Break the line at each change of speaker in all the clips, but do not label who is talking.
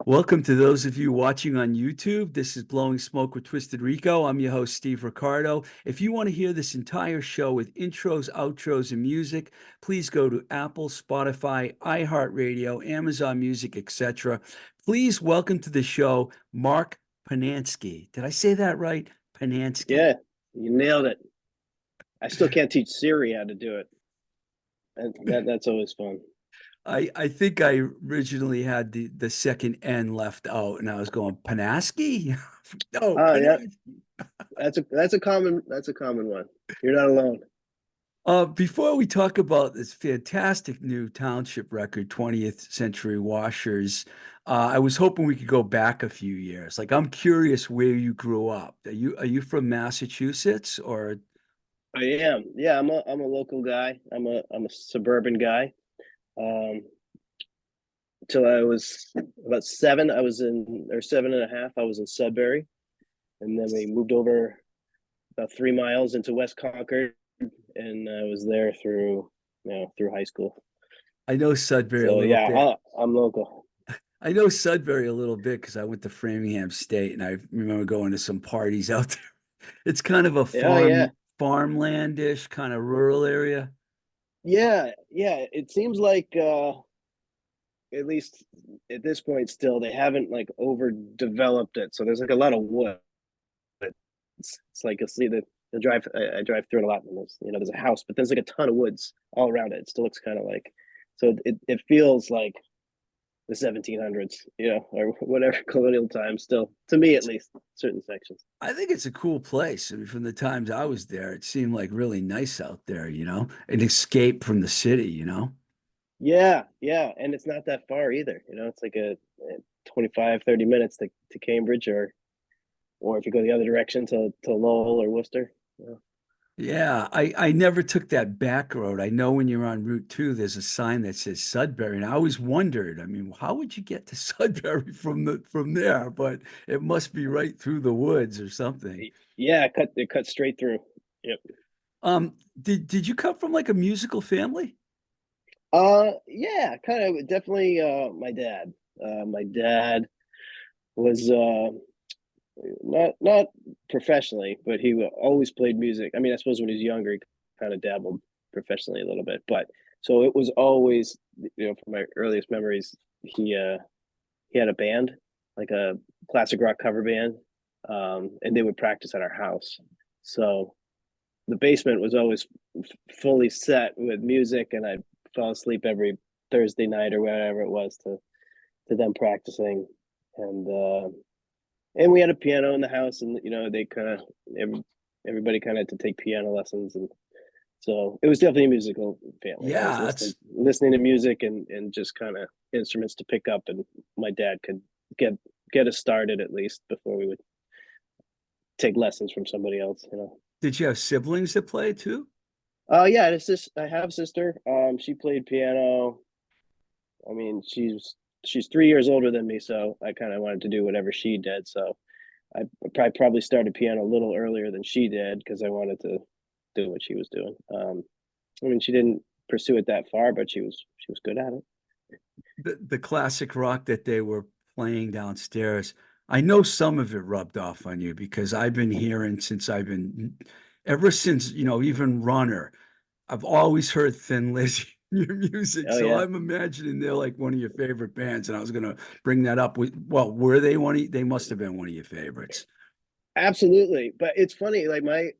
Welcome to those of you watching on YouTube. This is Blowing Smoke with Twisted Rico. I'm your host, Steve Ricardo. If you want to hear this entire show with intros, outros, and music, please go to Apple, Spotify, iHeartRadio, Amazon Music, etc. Please welcome to the show, Marc Pinansky. Did I say that right? Pinansky.
Yeah, you nailed it. I still can't teach Siri how to do it. That's always fun.
I think I originally had the second N left out, and I was going Panaski. No,
Oh yeah,
Panansky.
that's a common one. You're not alone.
Before we talk about this fantastic new township record, 20th Century Washers, I was hoping we could go back a few years. Like, I'm curious where you grew up. Are you from Massachusetts or?
I am. Yeah, I'm a local guy. I'm a suburban guy. Um, Till I was about seven, I was in or seven and a half. I was in Sudbury, and then we moved over about 3 miles into West Concord, and I was there through high school.
I know Sudbury a
So
little
yeah,
bit.
I'm local.
I know Sudbury a little bit because I went to Framingham State, and I remember going to some parties out there. It's kind of a
Yeah, yeah.
farmlandish kind of rural area.
Yeah. It seems like at least at this point still they haven't like overdeveloped it. So there's like a lot of wood. It's like you'll see the drive. I drive through it a lot, and there's a house, but there's like a ton of woods all around it. It still looks kind of like so it feels like the 1700s, or whatever colonial times. Still, to me at least, certain sections.
I think it's a cool place. I mean, from the times I was there, it seemed like really nice out there, an escape from the city.
Yeah, and it's not that far either. It's like a 25, 30 minutes to Cambridge or if you go the other direction to Lowell or Worcester. Yeah,
Yeah, I never took that back road. I know when you're on Route 2, there's a sign that says Sudbury, and I always wondered, I mean, how would you get to Sudbury from there? But it must be right through the woods or something.
yeah, it cut straight through. Yep.
Did you come from like a musical family?
Yeah, kind of definitely. My dad was not professionally, but he always played music. I mean, I suppose when he was younger, he kind of dabbled professionally a little bit, but so it was always, from my earliest memories, he had a band, like a classic rock cover band, and they would practice at our house. So the basement was always fully set with music, and I fell asleep every Thursday night or whatever it was to them practicing, and and we had a piano in the house, and they kind of everybody kind of had to take piano lessons, and so it was definitely a musical family, always
Yeah,
listening to music and just kind of instruments to pick up, and my dad could get us started at least before we would take lessons from somebody else.
did you have siblings that play too?
Yeah, I have a sister. She played piano. I mean, she's 3 years older than me, so I kind of wanted to do whatever she did. So I probably started piano a little earlier than she did because I wanted to do what she was doing. I mean, she didn't pursue it that far, but she was good at it.
The classic rock that they were playing downstairs. I know some of it rubbed off on you because I've been hearing ever since, even Runner. I've always heard Thin Lizzy in your music,
Oh
so
yeah,
I'm imagining they're like one of your favorite bands, and I was gonna bring that up. Well, were they they must have been one of your favorites.
absolutely. But it's funny, like my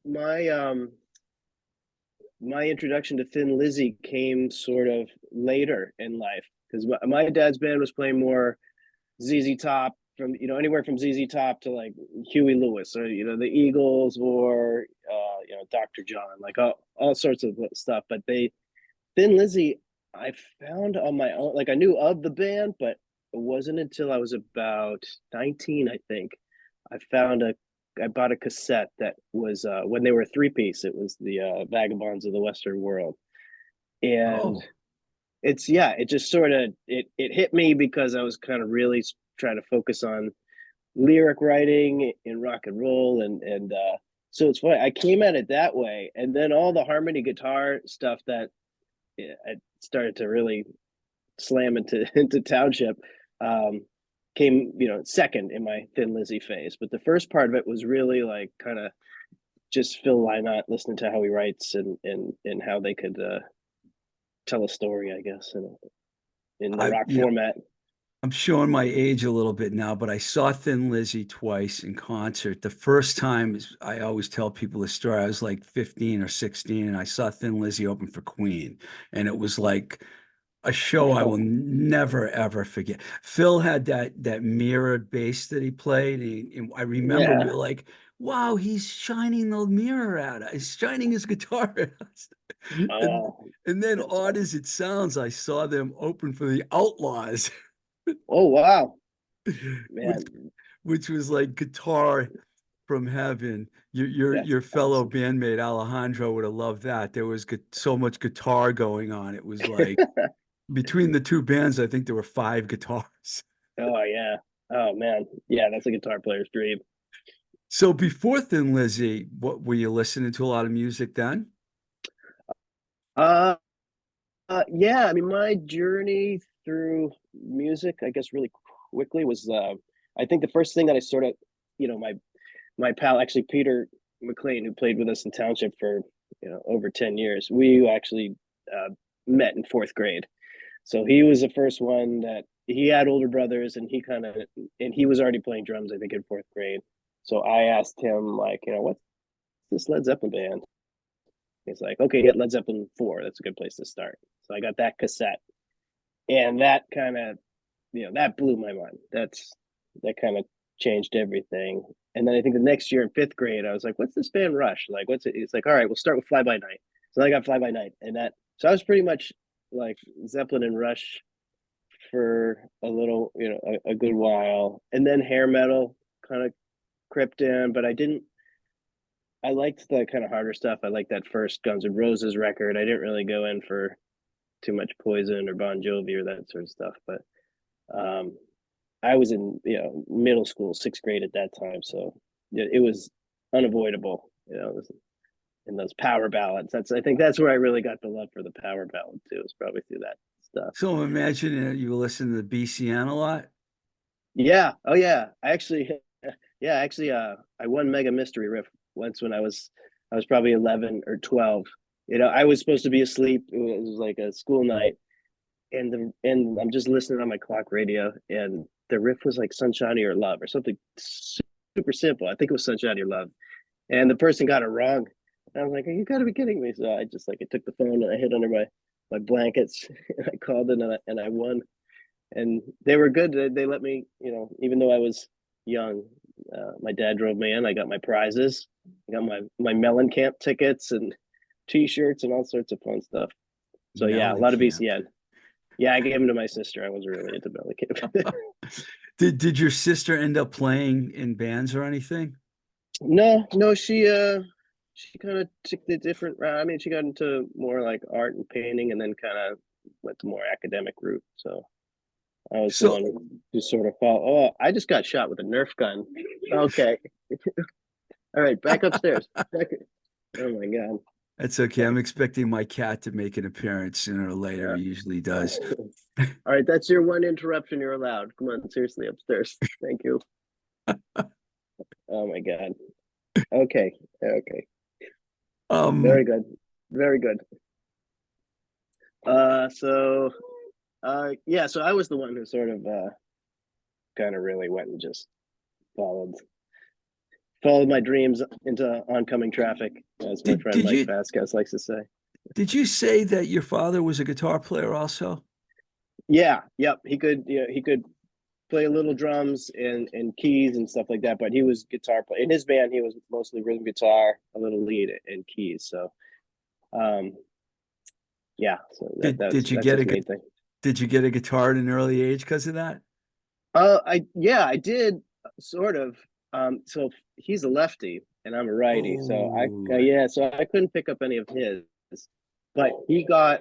introduction to Thin Lizzy came sort of later in life because my dad's band was playing more ZZ Top, from anywhere from ZZ Top to like Huey Lewis, or the Eagles, or Dr. John, like all sorts of stuff. But Thin Lizzy, I found on my own. Like I knew of the band, but it wasn't until I was about 19, I think. I found a I bought a cassette that was when they were a three-piece. It was the Vagabonds of the Western World, and
Oh,
it just sort of it hit me because I was kind of really trying to focus on lyric writing in rock and roll, and so it's funny. I came at it that way, and then all the harmony guitar stuff that I started to really slam into into Township. Um, came, second in my Thin Lizzy phase. But the first part of it was really like kind of just Phil Lynott, listening to how he writes and how they could tell a story, I guess, in the
I,
rock
you know,
format.
I'm showing my age a little bit now, but I saw Thin Lizzy twice in concert. The first time, I always tell people the story. I was like 15 or 16, and I saw Thin Lizzy open for Queen, and it was like a show I will never ever forget. Phil had that mirrored bass that he played, and I remember we
Yeah.
were like, "Wow, he's shining the mirror at us. He's shining his guitar at us." And
Oh,
and then,
that's
odd
fun.
as it sounds, I saw them open for the Outlaws,
Oh, wow.
which
Man,
which was like guitar from heaven.
that's
Your fellow
awesome.
bandmate Alejandro would have loved that. There was so much guitar going on. It was like between the two bands, I think there were five guitars.
Oh, yeah. Oh, man. Yeah, that's a guitar player's dream.
So before Thin Lizzy, what were you listening to a lot of music then?
Uh, yeah, I mean, my journey through music, I guess, really quickly was, I think the first thing that I sort of, my pal, actually Peter McLean, who played with us in Township for, over 10 years, we actually uh, met in fourth grade. So he was the first one that he had older brothers, and and he was already playing drums, I think, in fourth grade. So I asked him, like, what's this Led Zeppelin band? He's like, okay, get Led Zeppelin 4. That's a good place to start. So I got that cassette, and that kind of, that blew my mind. That kind of changed everything. And then I think the next year in fifth grade, I was like, what's this band Rush? Like, what's it? It's like, all right, we'll start with Fly By Night. So I got Fly By Night, and so I was pretty much like Zeppelin and Rush for a little, a good while. And then hair metal kind of crept in, but I liked the kind of harder stuff. I liked that first Guns N' Roses record. I didn't really go in for too much Poison or Bon Jovi or that sort of stuff. But um, I was in, middle school, sixth grade at that time. So it was unavoidable, in those power ballads. I think that's where I really got the love for the power ballad too. It's probably through that stuff.
So imagine you listen to the BCN a lot.
Yeah. Oh yeah. I actually, yeah, actually, I won Mega Mystery Riff once when I was probably 11 or 12. I was supposed to be asleep. It was like a school night, and I'm just listening on my clock radio, and the riff was like "Sunshine of Your Love" or something super simple. I think it was "Sunshine of Your Love," and the person got it wrong. And I was like, "You got to be kidding me!" So I took the phone and I hid under my blankets, and I called in, and I won. And they were good. They let me, even though I was young, my dad drove me in. I got my prizes. I got my Melon Camp tickets and T-shirts and all sorts of fun stuff. So yeah, a lot of
Mellencamp.
BCN. Yeah, I gave them to my sister. I wasn't really into Melon Camp.
Did your sister end up playing in bands or anything?
No, no, she kind of took the different route. I mean, she got into more like art and painting, and then kind of went to more academic route. So I was the
So
one who sort of felt, oh, I just got shot with a Nerf gun. Okay. All right, back upstairs. Oh my God.
that's okay. I'm expecting my cat to make an appearance sooner or later.
Yeah.
He usually does.
All right, that's your one interruption. You're allowed. Come on, seriously, upstairs. Thank you. Oh my God. Okay. Okay.
Um,
Very good. Very good. So yeah, so I was the one who sort of kind of really went and just followed followed my dreams into oncoming traffic, as my
did
friend
did
Mike
you
Vasquez likes to say.
did you say that your father was a guitar player also?
Yeah, yep. He could play a little drums and keys and stuff like that, but he was guitar player. In his band, he was mostly rhythm guitar, a little lead and keys. So um yeah, so
Did you
that's
get
his main thing.
did you get a guitar at an early age because of that?
I did sort of. So he's a lefty and I'm a righty, so
Oh,
yeah, so I couldn't pick up any of his, but he got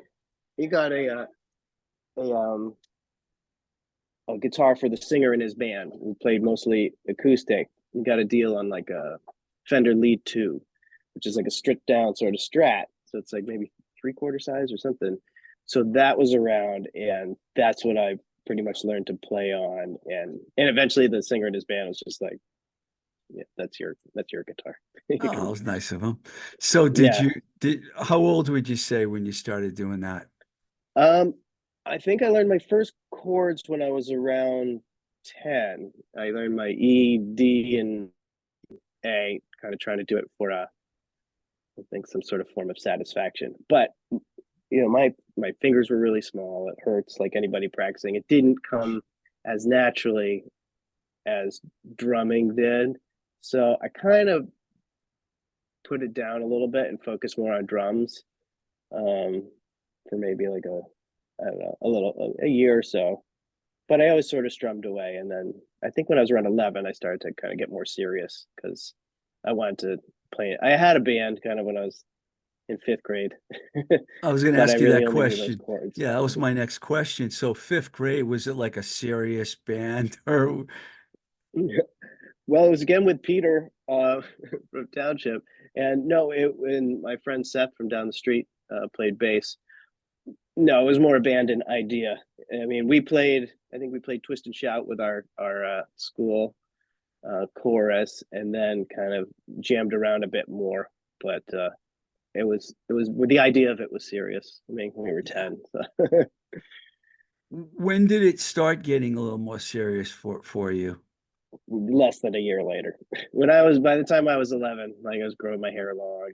a guitar for the singer in his band who played mostly acoustic. He got a deal on like a Fender Lead 2, which is like a stripped down sort of Strat. So it's like maybe three-quarter size or something. So that was around, and that's what I pretty much learned to play on, and eventually the singer in his band was just like, yeah, that's your guitar. You
Oh,
can,
that was nice of him. So
yeah.
how old would you say when you started doing that?
Um, I think I learned my first chords when I was around 10. I learned my E, D, and A, kind of trying to do it for I think some sort of form of satisfaction. But my fingers were really small. It hurts like anybody practicing. It didn't come as naturally as drumming did. So I kind of put it down a little bit and focus more on drums for maybe like I don't know, a year or so. But I always sort of strummed away. And then I think when I was around 11, I started to kind of get more serious because I wanted to play. I had a band kind of when I was in fifth grade,
I was going to
but I
ask you
really
that
only knew those
question.
chords.
Yeah, that was my next question. So fifth grade, was it like a serious band or
Well, it was again with Peter from Township, and no, when my friend Seth from down the street played bass. No, it was more a band and idea. I mean, we played. I think we played Twist and Shout with our school chorus, and then kind of jammed around a bit more. But it was the idea of it was serious. I mean, we were
yeah.
10. So.
When did it start getting a little more serious for you?
Less than a year later, when I was by the time I was 11, like I was growing my hair long,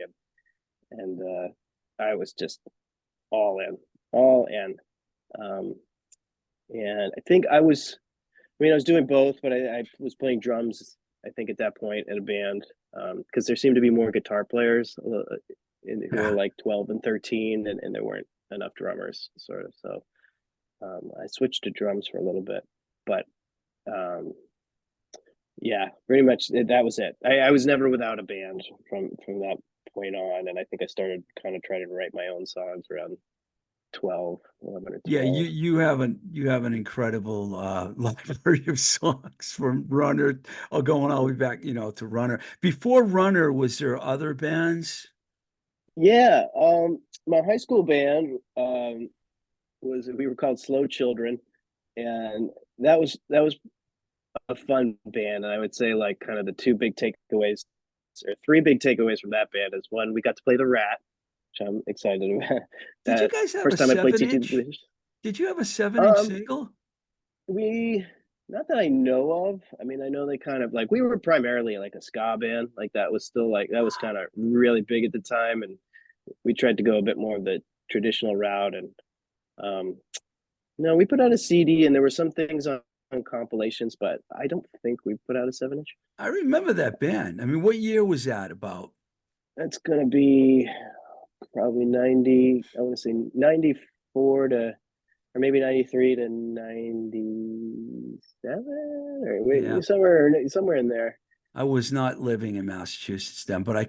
and I was just all in, all in. Um, and I think I was doing both, but I was playing drums. I think at that point in a band, because there seemed to be more guitar players who were
Yeah.
like 12 and 13, and there weren't enough drummers, sort of. So I switched to drums for a little bit, but um, yeah, pretty much that was it. I was never without a band from that point on, and I think I started kind of trying to write my own songs around 12, 11 or
Yeah,
12.
you have an incredible library of songs from Runner or going all the way back, to Runner. Before Runner, was there other bands?
Yeah, my high school band was we were called Slow Children, and that was a fun band. And I would say like kind of the two big takeaways or three big takeaways from that band is one, we got to play the Rat, which I'm excited about.
Did you
That
guys have a
first time I played
seven
TT.
inch? Did you have a 7 inch
Um,
single?
we not that I know of. I mean, I know they kind of like we were primarily like a ska band. Like that was still like that was kind of really big at the time, and we tried to go a bit more of the traditional route. And um, no, we put out a CD, and there were some things on compilations, but I don't think we put out a 7 inch.
I remember that band. I mean, what year was that about?
That's gonna be probably 90. I want to say 94 to, or maybe 93 to 97, or
Yeah.
somewhere in there.
I was not living in Massachusetts then, but I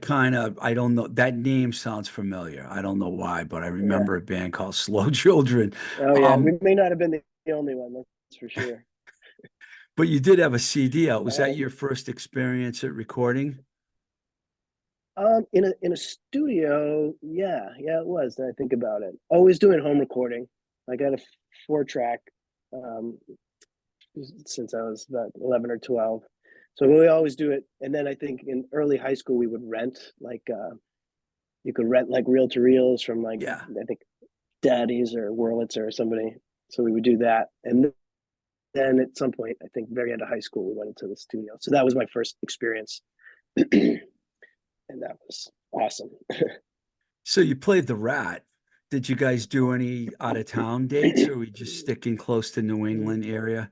don't know. That name sounds familiar. I don't know why, but I
Yeah.
remember a band called Slow Children.
Oh yeah, we
Um,
may not have been the only one. That's for sure.
but you did have a CD out. Was that
Um,
your first experience at recording?
in a studio, yeah, it was. Then I think about it. Always doing home recording. I got a 4 track um, since I was about 11 or 12. So we always do it. And then I think in early high school we would rent like you could rent like reel to reels from like
Yeah.
I think Daddy's or Wurlitzer or somebody. So we would do that. And then at some point, I think very end of high school, we went into the studio. So that was my first experience. And that was awesome.
So you played the Rat. Did you guys do any out of town dates or were you just sticking close to New England area?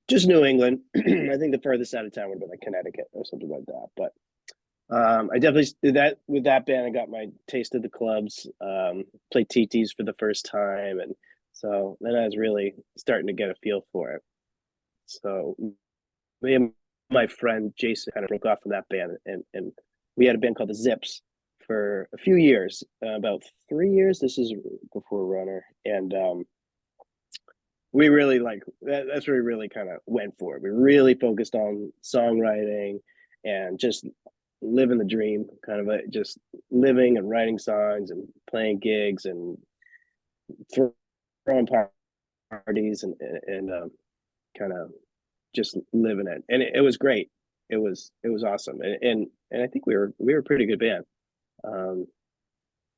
Just New England. I think the furthest out of town would have been like Connecticut or something like that. But I definitely did that with that band. I got my taste of the clubs, played TTs for the first time. And so then I was really starting to get a feel for it. So me and my friend Jason kind of broke off from that band, and we had a band called the Zips for a few years, about 3 years. This is before Runner, and we really like that's where we really kind of went for it. We really focused on songwriting and just living the dream, kind of just living and writing songs and playing gigs and throwing parties parties and kind of just living it, and it was great. It was awesome, and I think we were a pretty good band. Um,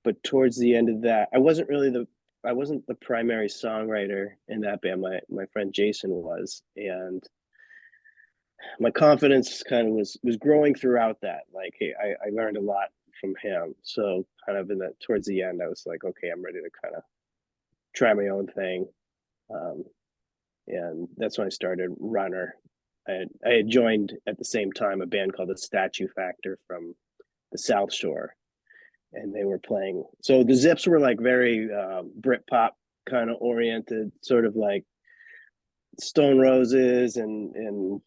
but towards the end of that, I wasn't the primary songwriter in that band. My friend Jason was, and my confidence kind of was growing throughout that. Like, hey, I learned a lot from him. So kind of in the towards the end, I was like, okay, I'm ready to kind of try my own thing. Um, and that's when I started Runner. I had joined at the same time a band called the Statue Factor from the South Shore, and they were playing. So the Zips were like very Britpop kind of oriented, sort of like Stone Roses and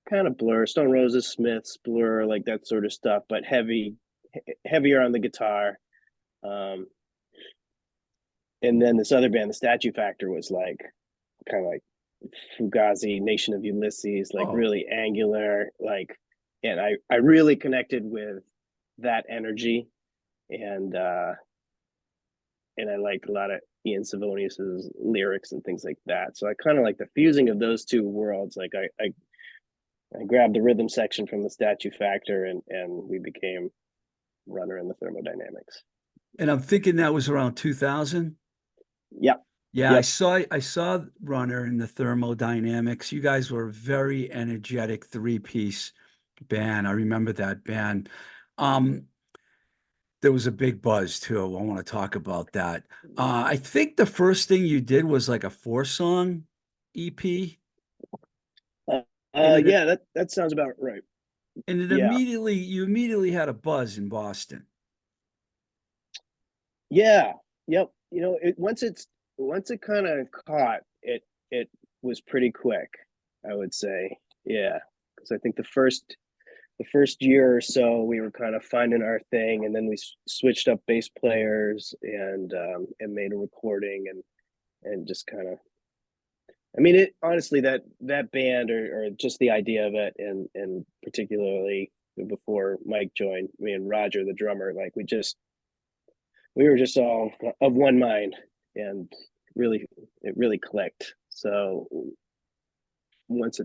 kind of Blur, Stone Roses, Smiths, Blur, like that sort of stuff, but heavier on the guitar. Um, and then this other band, the Statue Factor, was like kind of like Fugazi, Nation of Ulysses, like
Oh,
really angular, like, and I really connected with that energy, and and I liked a lot of Ian Savonius's lyrics and things like that. So I kind of like the fusing of those two worlds. Like I grabbed the rhythm section from the Statue Factor, and we became Runner in the Thermodynamics.
and I'm thinking that was around 2000.
Yep,
Yeah,
yep.
I saw Runner in the Thermodynamics. You guys were a very energetic three-piece band. I remember that band. Um, there was a big buzz too. I want to talk about that. I think the first thing you did was like a four-song EP, and
Yeah, that sounds about right.
it
Yeah,
immediately you immediately had a buzz in Boston.
yeah, yep. You know, once it kind of caught it was pretty quick, I would say. Yeah, because I think the first year or so we were kind of finding our thing, and then we switched up bass players and made a recording and just kind of, I mean, it honestly, that band or just the idea of it, and particularly before Mike joined, me and Roger the drummer, like we were just all of one mind, and really it really clicked. So once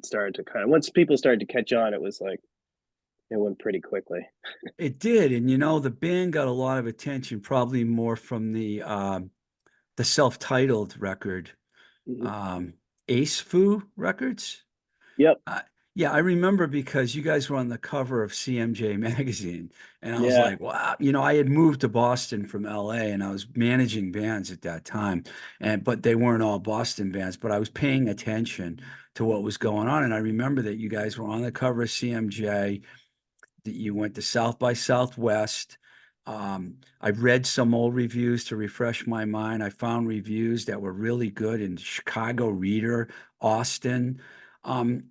people started to catch on, it was like it went pretty quickly.
It did, and you know the band got a lot of attention, probably more from the self-titled record,
Mhm.
um, Ace Foo Records.
Yep.
Uh, yeah, I remember because you guys were on the cover of CMJ magazine, and I was
Yeah.
like, wow. You know, I had moved to Boston from LA, and I was managing bands at that time, and but they weren't all Boston bands, but I was paying attention to what was going on, and I remember that you guys were on the cover of CMJ, that you went to South by Southwest. I read some old reviews to refresh my mind. I found reviews that were really good in Chicago Reader, Austin. Um,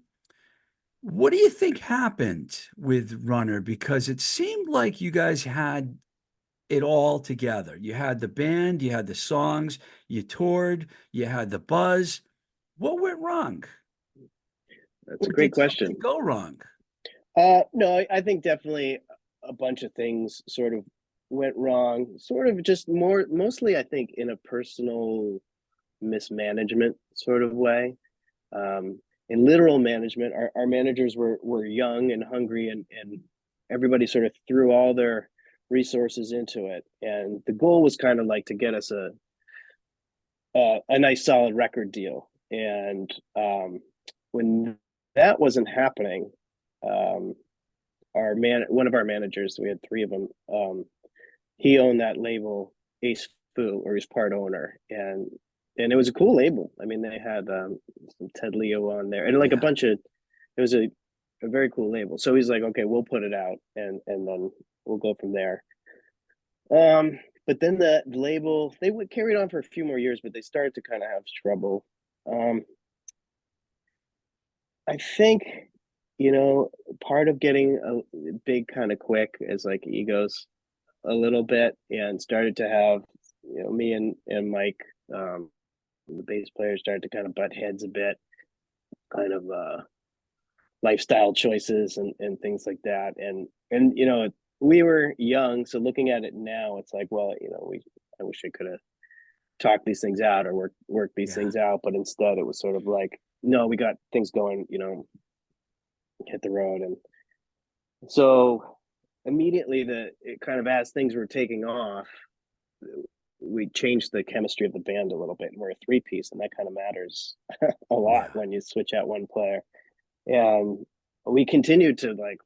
what do you think happened with Runner? Because it seemed like you guys had it all together. You had the band, you had the songs, you toured, you had the buzz. What went wrong?
That's a
Or
great
did something
question.
go wrong?
No, I think definitely a bunch of things sort of went wrong. Sort of just mostly, I think, in a personal mismanagement sort of way. Um, in literal management, our managers were young and hungry, and everybody sort of threw all their resources into it. And the goal was kind of like to get us a nice solid record deal. And when that wasn't happening, um, one of our managers, we had three of them. He owned that label, Ace Fu, or he's part owner, and it was a cool label. I mean, they had some Ted Leo on there, and like a
Yeah.
bunch of. It was a very cool label. So he's like, okay, we'll put it out, and then we'll go from there. But then the label they would carried on for a few more years, but they started to kind of have trouble. Um, I think, you know, part of getting a big kind of quick is like egos a little bit, and started to have, you know, me and Mike, the bass player, started to kind of butt heads a bit, kind of lifestyle choices and things like that. And you know, we were young, so looking at it now, it's like, well, you know, we I wish I could have talk these things out or work these
Yeah.
things out, but instead it was sort of like, no, we got things going, hit the road. And so immediately it kind of, as things were taking off, we changed the chemistry of the band a little bit. And we're a three-piece, and that kind of matters a lot
Yeah.
when you switch out one player. And we continued to like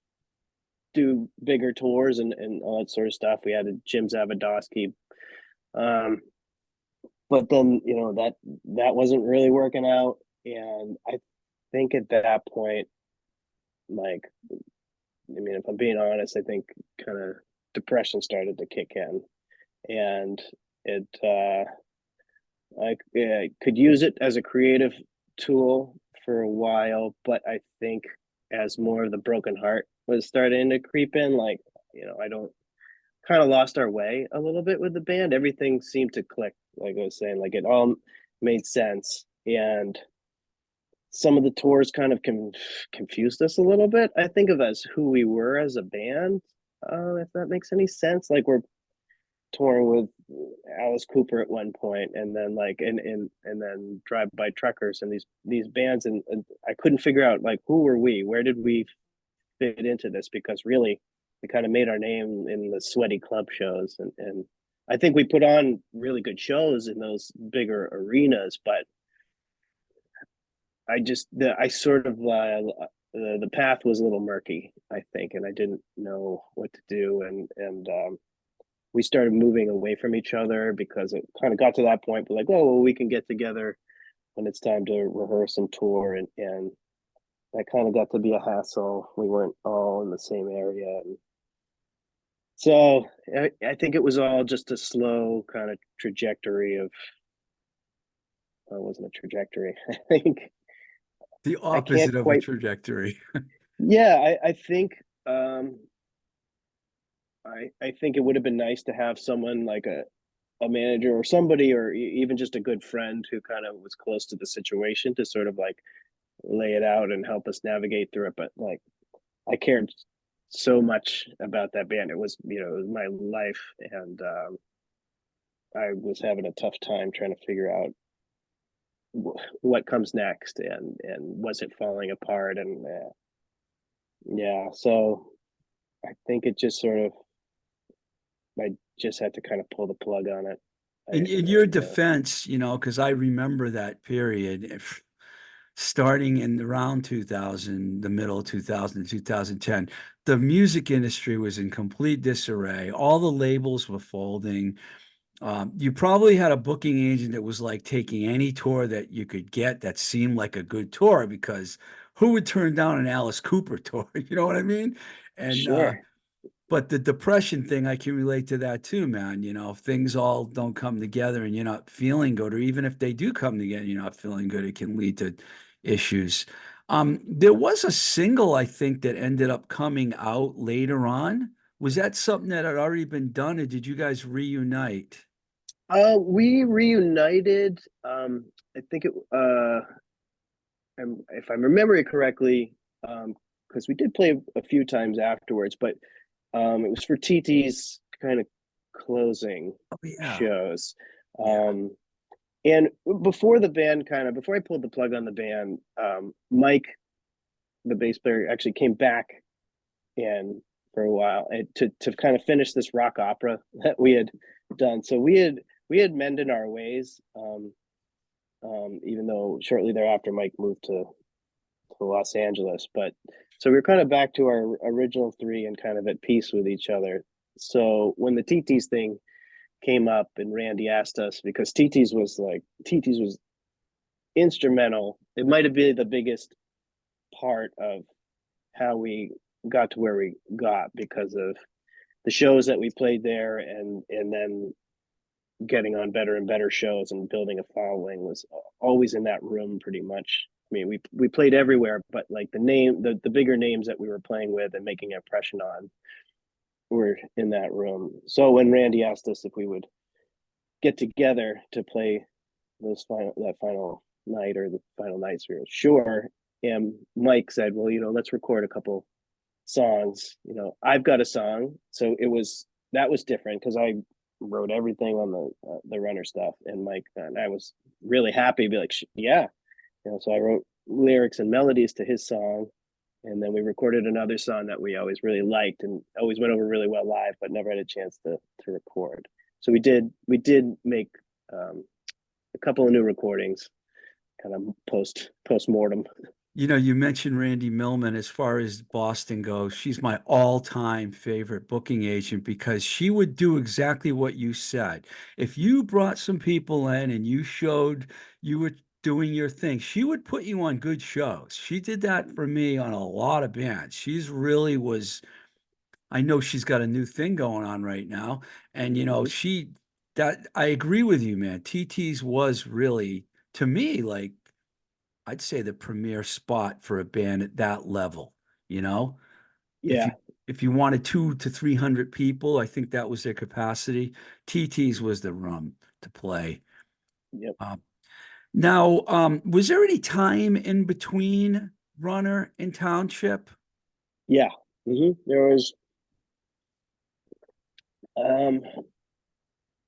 do bigger tours and all that sort of stuff. We had a Jim Zavadowski, but then that wasn't really working out. And I think at that point, like, I mean, if I'm being honest, I think kind of depression started to kick in, and it I could use it as a creative tool for a while, but I think as more of the broken heart was starting to creep in, like, I don't kind of lost our way a little bit with the band. Everything seemed to click, like I was saying, like it all made sense. And some of the tours kind of confused us a little bit. I think of as who we were as a band, if that makes any sense. Like we're touring with Alice Cooper at one point, and then like and then Drive By Truckers and these bands, and I couldn't figure out like who were we, where did we fit into this, because really we kind of made our name in the sweaty club shows, and I think we put on really good shows in those bigger arenas, but I sort of the path was a little murky, I think, and I didn't know what to do, and we started moving away from each other because it kind of got to that point, but like, oh, well, we can get together when it's time to rehearse and tour, and that kind of got to be a hassle. We weren't all in the same area, and so I think it was all just a slow kind of trajectory of, well, it wasn't a trajectory. I think
The
I can't
opposite of a
quite.
trajectory.
Yeah, I think um, I think it would have been nice to have someone like a manager or somebody, or even just a good friend who kind of was close to the situation to sort of like lay it out and help us navigate through it. But like, I cared so much about that band. It was, it was my life, and I was having a tough time trying to figure out what comes next, and was it falling apart, and yeah. So I think it just sort of, I just had to kind of pull the plug on it.
In your defense, because I remember that period, starting in around 2000, the middle of 2000, 2010, the music industry was in complete disarray. All the labels were folding. You probably had a booking agent that was like taking any tour that you could get that seemed like a good tour, because who would turn down an Alice Cooper tour? You know what I mean? And
Sure.
but the depression thing, I can relate to that too, man. If things all don't come together and you're not feeling good, or even if they do come together, you're not feeling good, it can lead to issues. There was a single, I think, that ended up coming out later on. Was that something that had already been done, or did you guys reunite?
We reunited. I think if I'm remembering correctly, because we did play a few times afterwards, but it was for TT's kind of closing
Oh yeah,
shows.
yeah.
Um, and before I pulled the plug on the band, Mike, the bass player, actually came back in for a while, to kind of finish this rock opera that we had done. So we had mended our ways, even though shortly thereafter Mike moved to Los Angeles. But so we were kind of back to our original three and kind of at peace with each other. So when the TT's thing came up and Randy asked us, because TT's was instrumental. It might have been the biggest part of how we got to where we got, because of the shows that we played there, and then getting on better and better shows and building a following, was always in that room pretty much. I mean, we played everywhere, but like the bigger names that we were playing with and making an impression on were in that room. So when Randy asked us if we would get together to play that final night, or the final nights, we were sure. And Mike said, well, let's record a couple songs. I've got a song. So that was different, because wrote everything on the runner stuff, and Mike and I was really happy to be like, yeah, so I wrote lyrics and melodies to his song, and then we recorded another song that we always really liked and always went over really well live, but never had a chance to record. So we did make a couple of new recordings, kind of post mortem.
You know, you mentioned Randy Millman. As far as Boston goes, she's my all-time favorite booking agent because she would do exactly what you said. If you brought some people in and you showed you were doing your thing, she would put you on good shows. She did that for me on a lot of bands. She's really was, I know she's got a new thing going on right now. And,
Mm-hmm.
she, that I agree with you, man. TT's was really, to me, like, I'd say the premier spot for a band at that level, you know? If you
Yeah.
if you wanted 2 to 300 people, I think that was their capacity. TT's was the room to play.
Yep.
Um, now, was there any time in between Runner and Township?
Yeah. There was um,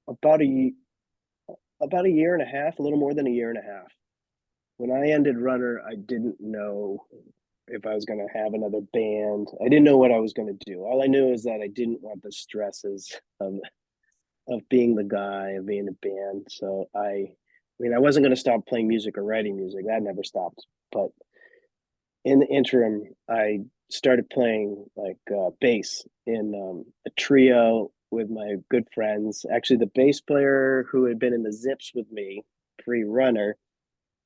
about a year and a half, a little more than a year and a half. When I ended Runner, I didn't know if I was going to have another band. I didn't know what I was going to do. All I knew is that I didn't want the stresses of being the guy, of being a band. So I mean, I wasn't going to stop playing music or writing music. That never stopped. But in the interim, I started playing like bass in a trio with my good friends. Actually, the bass player who had been in the Zips with me pre-Runner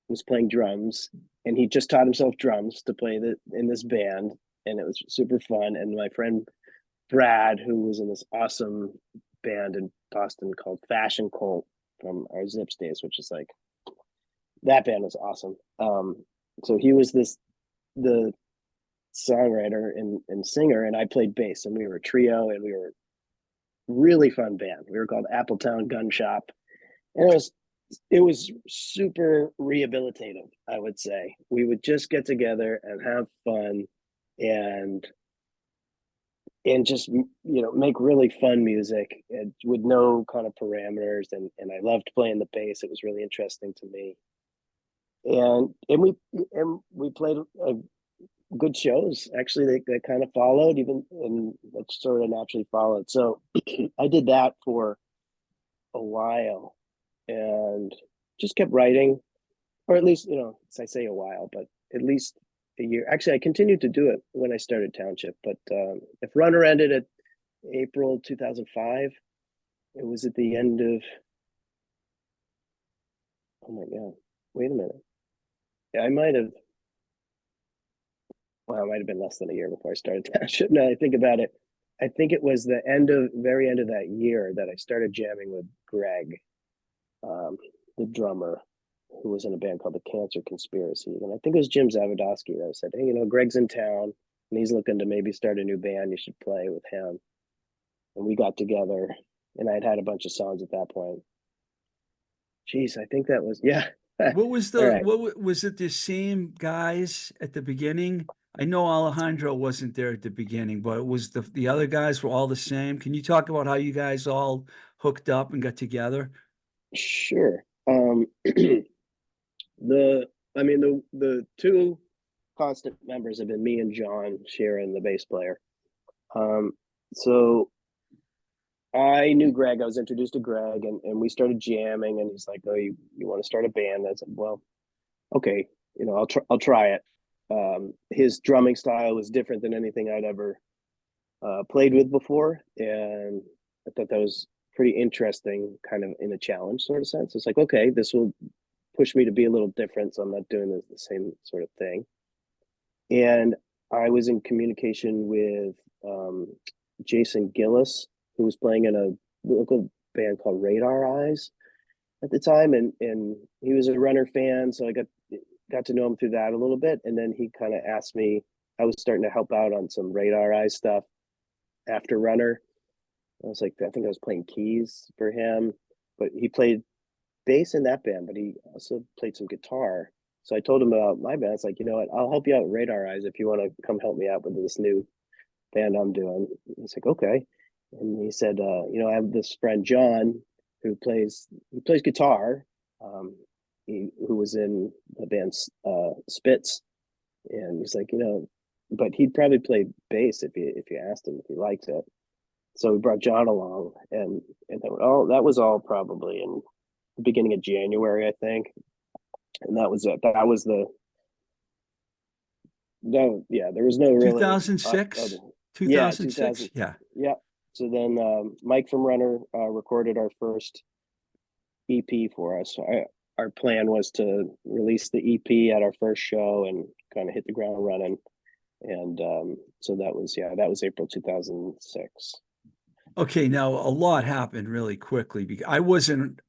was playing drums, and he just taught himself drums to play in this band, and it was super fun. And my friend Brad, who was in this awesome band in Boston called Fashion Cult from our Zips days, which is like that band was awesome. So he was the songwriter and singer, and I played bass, and we were a trio, and we were a really fun band. We were called Appletown Gun Shop, and it was super rehabilitative. I would say we would just get together and have fun, and just make really fun music and with no kind of parameters. And I loved playing the bass. It was really interesting to me, and we played good shows actually. They kind of followed, even, and that sort of naturally followed. So I did that for a while and just kept writing, or at least, I say a while, but at least a year. Actually, I continued to do it when I started Township, but if Runner ended at April 2005, it was at the end of, oh my God, wait a minute. Yeah, well, it might have been less than a year before I started Township. Now I think about it, I think it was the very end of that year that I started jamming with Greg, um, the drummer, who was in a band called the Cancer Conspiracy. And I think it was Jim Zavadowski that said, hey, Greg's in town and he's looking to maybe start a new band. You should play with him. And we got together, and I'd had a bunch of songs at that point. Jeez, I think that was, yeah. All
What was
right.
was it the same guys at the beginning? I know Alejandro wasn't there at the beginning, but it was the other guys were all the same. Can you talk about how you guys all hooked up and got together?
Sure. The, I mean, the two constant members have been me and John Sharon, the bass player. Um, so I knew Greg. I was introduced to Greg, and we started jamming. And he's like, "Oh, you want to start a band?" I said, "Well, okay, I'll try it." His drumming style was different than anything I'd ever played with before, and I thought that was pretty interesting, kind of in a challenge sort of sense. It's like, okay, this will push me to be a little different, so I'm not doing the same sort of thing. And I was in communication with Jason Gillis, who was playing in a local band called Radar Eyes at the time, and he was a Runner fan, so I got to know him through that a little bit. And then he kind of asked me. I was starting to help out on some Radar Eyes stuff after Runner. I was like, I think I was playing keys for him, but he played bass in that band, but he also played some guitar. So I told him about my band. It's like, you know what, I'll help you out with Radar Eyes if you want to come help me out with this new band I'm doing. He's like, okay. And he said, I have this friend John who plays guitar. Who was in the band Spitz, and he's like, but he'd probably play bass if you asked him if he liked it. So we brought John along, and that was all probably in the beginning of January, I think, and that was it. That was the no, yeah, there was no really,
2006,
yeah,
2006.
2000,
Yeah.
yeah. So then Mike from Runner recorded our first EP for us. Our plan was to release the EP at our first show and kind of hit the ground running. And so that was April 2006.
Okay. Now a lot happened really quickly because I wasn't,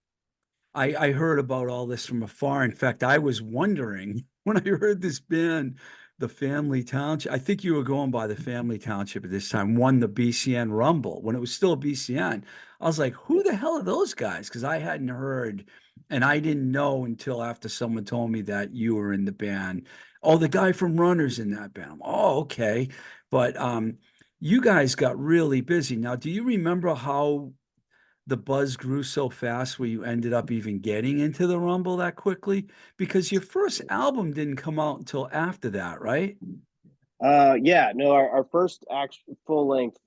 I heard about all this from afar. In fact, I was wondering when I heard this band, the Family Township. I think you were going by the Family Township at this time, won the BCN Rumble when it was still BCN. I was like, who the hell are those guys? Because I hadn't heard, and I didn't know until after someone told me that you were in the band. Oh, the guy from Runners in that band. Oh, okay. But you guys got really busy. Now, do you remember how the buzz grew so fast where you ended up even getting into the Rumble that quickly? Because your first album didn't come out until after that, right?
Yeah, no, our first actual full length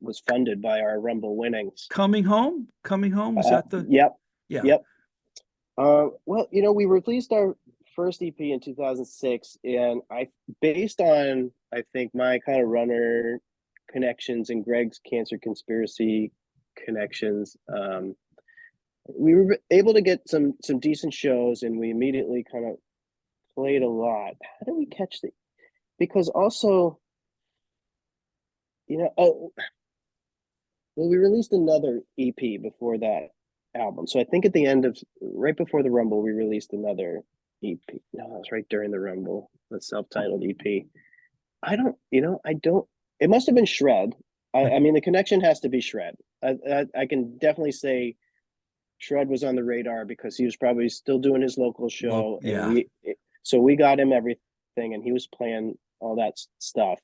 was funded by our Rumble winnings.
Coming Home? Coming Home? Was that the,
Yep,
yeah.
yep. Well, we released our first EP in 2006, and based on, I think, my kind of runner connections and Greg's Cancer Conspiracy connections, we were able to get some decent shows, and we immediately kind of played a lot. How did we catch the? Because also, oh, well, we released another EP before that album. So I think at the end of right before the Rumble, we released another EP. No, that was right during the Rumble, the self-titled EP. I don't. It must have been Shred. I mean, the connection has to be Shred. I can definitely say Shred was on the radar because he was probably still doing his local
Look,
show, and
yeah.
so we got him everything, and he was playing all that stuff.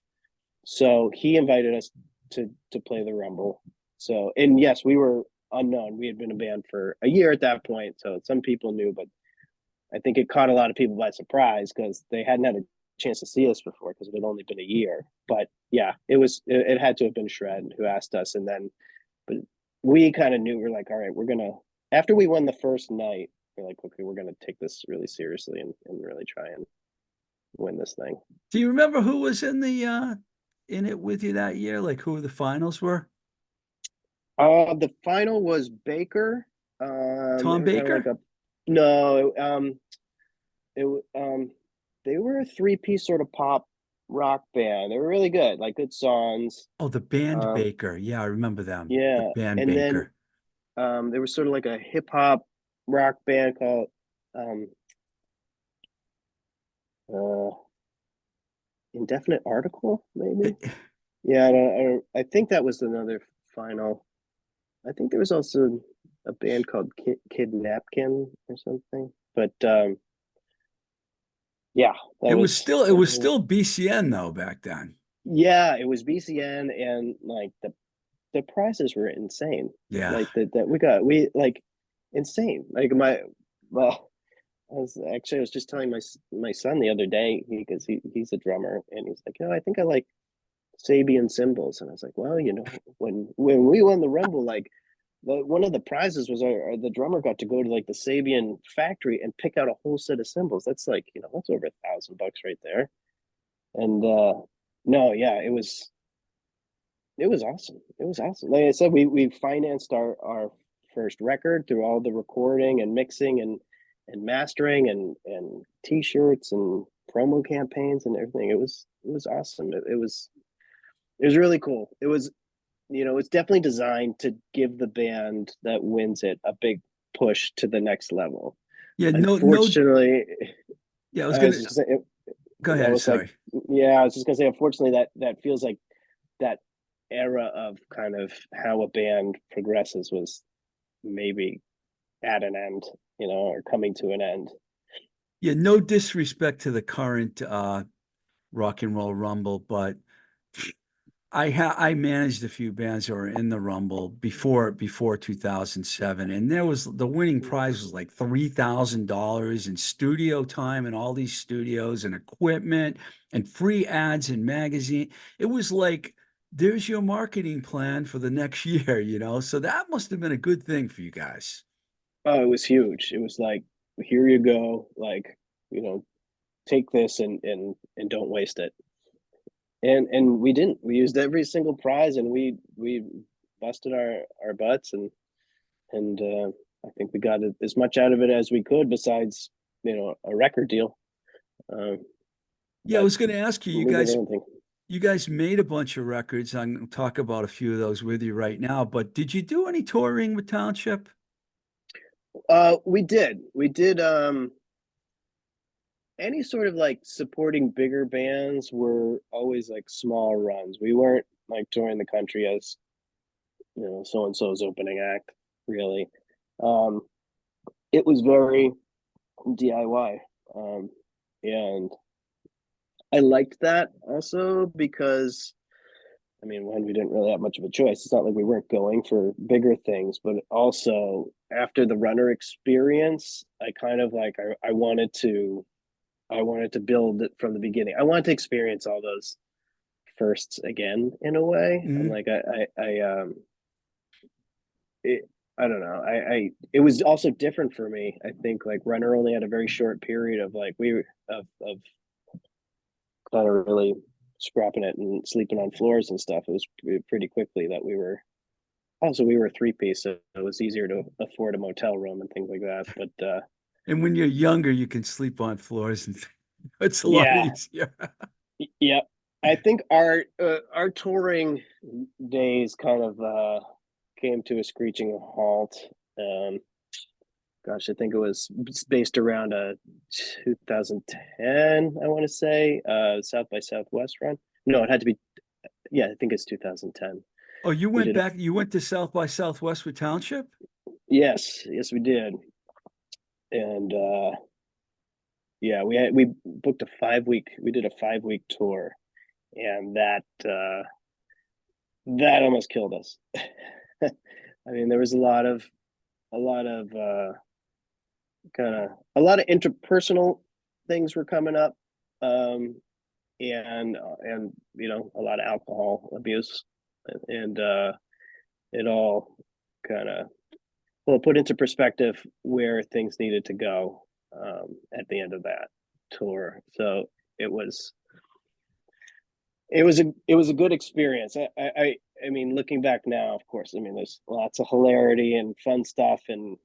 So he invited us to play the Rumble. So, and yes, we were unknown. We had been a band for a year at that point, so some people knew, but I think it caught a lot of people by surprise because they hadn't had a chance to see us before because it had only been a year. But yeah, it had to have been Shred who asked us, and then but we kind of knew. We're like, all right, we're gonna after we won the first night, we're like, okay, we're gonna take this really seriously and really try and win this thing.
Do you remember who was in the in it with you that year? Like who the finals were?
The final was Baker. They
Tom
were kind of like
Baker?
a no. It they were a three-piece sort of pop rock band. They were really good, like good songs.
Oh, the band
Um,
Baker. Yeah, I remember them. The
yeah,
band
and then
Baker.
there was sort of like a hip hop rock band called um uh Indefinite Article, maybe. Yeah, I think that was another final. I think there was also a band called Kid Napkin or something. But yeah,
It was still it
that
was
was
still BCN though back then.
yeah, it was BCN, and like the prices were insane.
Yeah.
Like that we like insane. Like well, I was just telling my son the other day because he's a drummer, and he's like, I think I like Sabian cymbals, and I was like, well, when we won the Rumble, like one of the prizes was the drummer got to go to like the Sabian factory and pick out a whole set of cymbals. That's like that's over $1,000 right there. And no, yeah, it was awesome. It was awesome. Like I said, we financed our first record through all the recording and mixing and mastering and t-shirts and promo campaigns and everything. It was awesome. It was really cool. It's definitely designed to give the band that wins it a big push to the next level.
Yeah, no,
Unfortunately,
yeah, I was
I was
gonna
just gonna say,
go
I
ahead,
was like,
sorry.
yeah, I was just gonna say, unfortunately, that feels like that era of kind of how a band progresses was maybe at an end, or coming to an end.
Yeah, no disrespect to the current rock and roll rumble, but I managed a few bands that were in the Rumble before 2007, and there was the winning prize was like $3,000 in studio time and all these studios and equipment and free ads in magazine. It was like there's your marketing plan for the next year, you know. So that must have been a good thing for you guys.
Oh, it was huge. It was like, here you go, like, you know, take this and don't waste it. And we didn't. We used every single prize, and we busted our butts, and I think we got as much out of it as we could, besides, you know, a record deal. Uh,
Yeah, I
but
was going to ask you,
we did everything.
you guys made a bunch of records. I'm going to talk about a few of those with you right now, but did you do any touring with Township?
We did. We did. Any sort of like supporting bigger bands were always like small runs. We weren't like touring the country as, you know, so and so's opening act, really. Um, it was very DIY. And I liked that also because, I mean, when we didn't really have much of a choice, it's not like we weren't going for bigger things, but also after the runner experience, I kind of like, I wanted to build it from the beginning. I wanted to experience all those firsts again in a way. And
Mhm.
like it, I don't know. It was also different for me. I think like Runner only had a very short period of like of kind of really scrapping it and sleeping on floors and stuff. It was pretty quickly that we were also we were a three piece, so it was easier to afford a motel room and things like that. But
And when you're younger, you can sleep on floors and it's a lot
yeah,
easier.
yeah. I think our touring days kind of came to a screeching halt. Um, Gosh, I think it was based around a 2010, I want to say, South by Southwest run. No, it had to be, yeah, I think it's 2010.
Oh, you
We
went
did a,
back, you went to South by Southwest with Township?
yes, yes, we did. And yeah, we booked we did a 5 week tour, and that almost killed us. I mean, there was a lot of a lot of interpersonal things were coming up. Um, and you know, a lot of alcohol abuse, and it all kind of, well, put into perspective where things needed to go at the end of that tour. So it was it was a good experience. I mean, looking back now, of course, I mean, there's lots of hilarity and fun stuff, and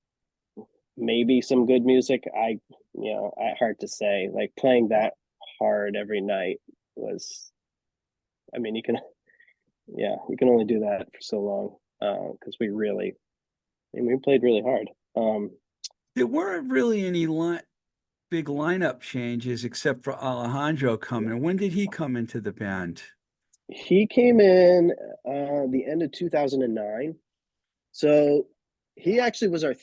maybe some good music. You know, hard to say. Like playing that hard every night was, I mean, you can, yeah, you can only do that for so long because we really, I mean, we played really hard.
There weren't really any big lineup changes except for Alejandro coming. When did he come into the band?
He came in the end of 2009. So he actually was our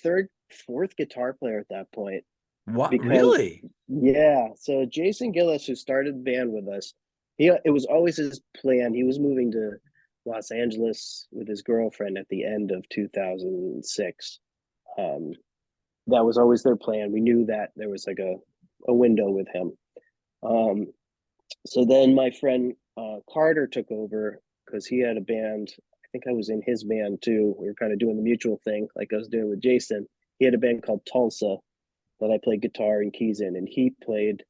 fourth guitar player at that point
What,
because,
really?
yeah. So Jason Gillis, who started the band with us, it was always his plan. He was moving to Los Angeles with his girlfriend at the end of 2006. Um, that was always their plan. We knew that there was like a window with him. Um, so then my friend Carter took over because he had a band. I think I was in his band too. We were kind of doing the mutual thing, like I was doing with Jason. He had a band called Tulsa that I played guitar and keys in, and he played.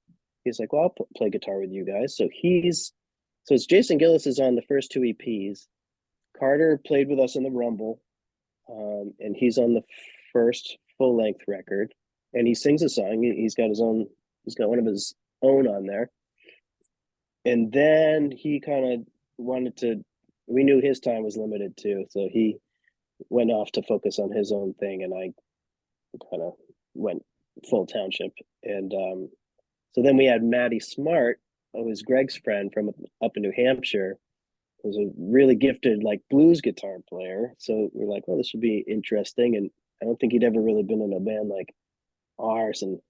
He's like, "Well, I'll play guitar with you guys." So it's Jason Gillis is on the first two EPs. Carter played with us in the Rumble, and he's on the first full length record, and he sings a song. He's got his own. He's got one of his own on there, and then he kind of wanted to. We knew his time was limited too, so he went off to focus on his own thing, and I kind of went full Township. And so then we had Maddie Smart, who was Greg's friend from up in New Hampshire, was a really gifted like blues guitar player. So we're like, oh, this would be interesting. And I don't think he'd ever really been in a band like ours. And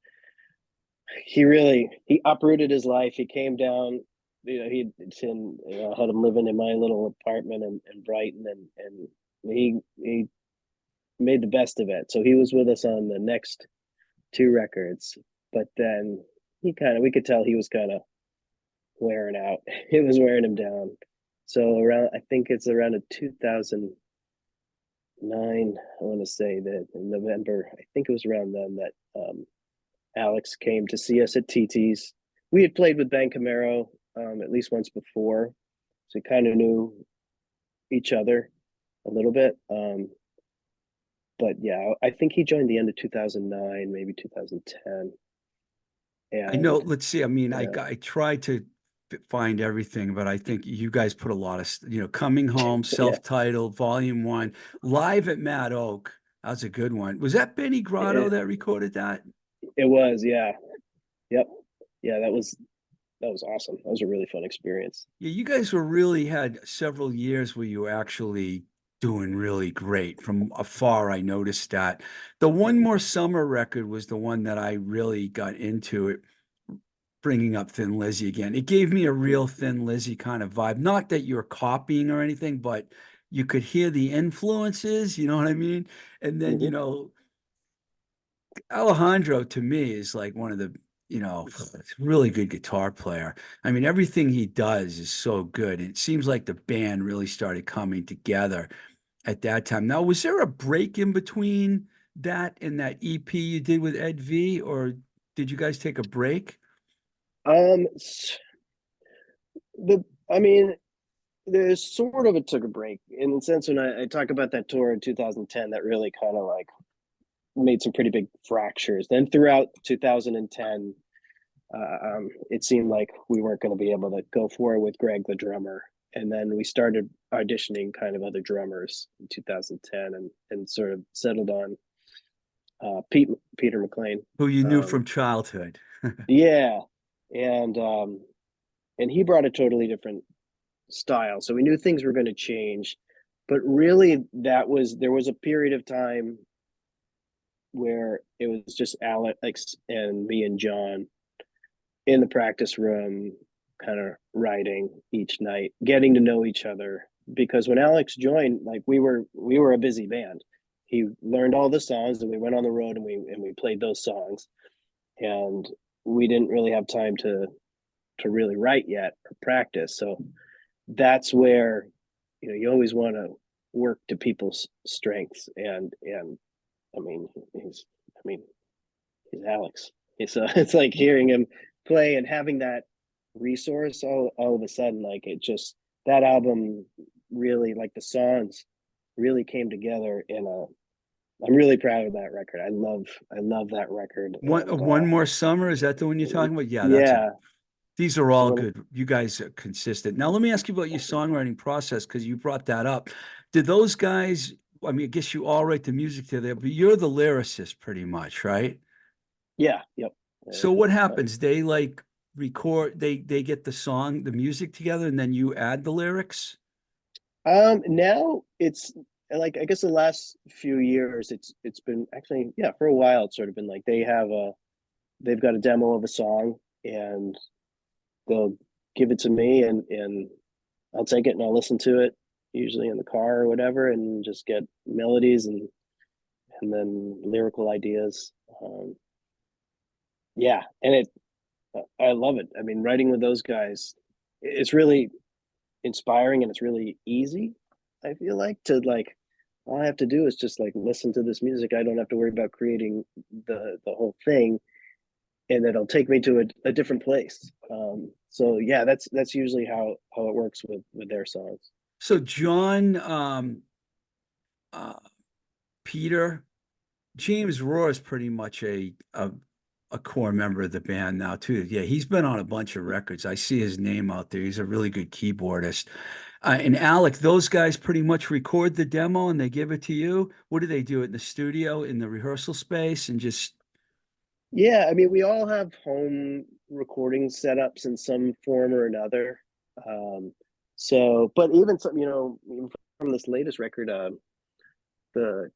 he uprooted his life. He came down he had him living in my little apartment in Brighton, and he made the best of it. So he was with us on the next two records, but then we could tell he was kind of wearing out. It was wearing him down. So I think it's around a 2009. I want to say that in November, I think it was around then that Alex came to see us at TT's. We had played with Ben Camaro at least once before, so we kind of knew each other a little bit. But yeah, I think he joined the end of 2009, maybe 2010.
I know.
And
Let's see. I mean,
yeah,
I tried to find everything, but I think you guys put a lot of, Coming Home,
yeah,
self-titled, Volume 1, Live at Mad Oak. That was a good one. Was that Benny Grotto
it,
that recorded that?
it was, yeah, yep, yeah, that was awesome. That was a really fun experience.
Yeah, you guys were really had several years where you were actually doing really great. From afar, I noticed that. The One More Summer record was the one that I really got into it, bringing up Thin Lizzy again. It gave me a real Thin Lizzy kind of vibe. Not that you're copying or anything, but you could hear the influences, you know what I mean? And then,
Mm-hmm.
Alejandro to me is like one of the, really good guitar player. I mean, everything he does is so good. It seems like the band really started coming together at that time. Now, was there a break in between that and that EP you did with Ed V, or did you guys take a break?
Um, the I mean, there's sort of it took a break in the sense when I talk about that tour in 2010 that really kind of like made some pretty big fractures. Then throughout 2010, it seemed like we weren't going to be able to go forward with Greg, the drummer. And then we started auditioning kind of other drummers in 2010 and sort of settled on Peter McLean.
Who you knew
Um,
from childhood?
yeah. And and he brought a totally different style. So we knew things were going to change. But really there was a period of time where it was just Alex and me and John in the practice room, kind of writing each night, getting to know each other. Because when Alex joined, like we were a busy band. He learned all the songs, and we went on the road and we played those songs, and we didn't really have time to really write yet or practice. So that's where you always want to work to people's strengths, and I mean I mean he's Alex. So it's like hearing him play and having that resource all of a sudden, like it just that album really, like the songs really came together in a I'm really proud of that record. I love that record. And
One More Summer, is that the one you're talking about? Yeah,
yeah,
these are
so
all
when
good. You guys are consistent. Now, let me ask you about your songwriting process because you brought that up. Did those guys, I mean, I guess you all write the music together, but you're the lyricist pretty much, right?
yeah, yep.
So what happens? They like record, they get the song, the music together, and then you add the lyrics?
Now it's like I guess the last few years it's been actually, yeah, for a while it's sort of been like they've got a demo of a song, and they'll give it to me, and I'll take it and I'll listen to it, usually in the car or whatever, and just get melodies and then lyrical ideas. Yeah, and I love it. I mean, writing with those guys, it's really inspiring and it's really easy. I feel like to like all I have to do is just like listen to this music. I don't have to worry about creating the whole thing, and it'll take me to a different place. So yeah, that's usually how it works with their songs.
So John, uh, Peter, James Rohr is pretty much a core member of the band now too. Yeah, he's been on a bunch of records. I see his name out there. He's a really good keyboardist. And Alec, those guys pretty much record the demo and they give it to you. What do they do it in the studio, in the rehearsal space, and just
Yeah, I mean, we all have home recording setups in some form or another. Um, so, but even some, even from this latest record, the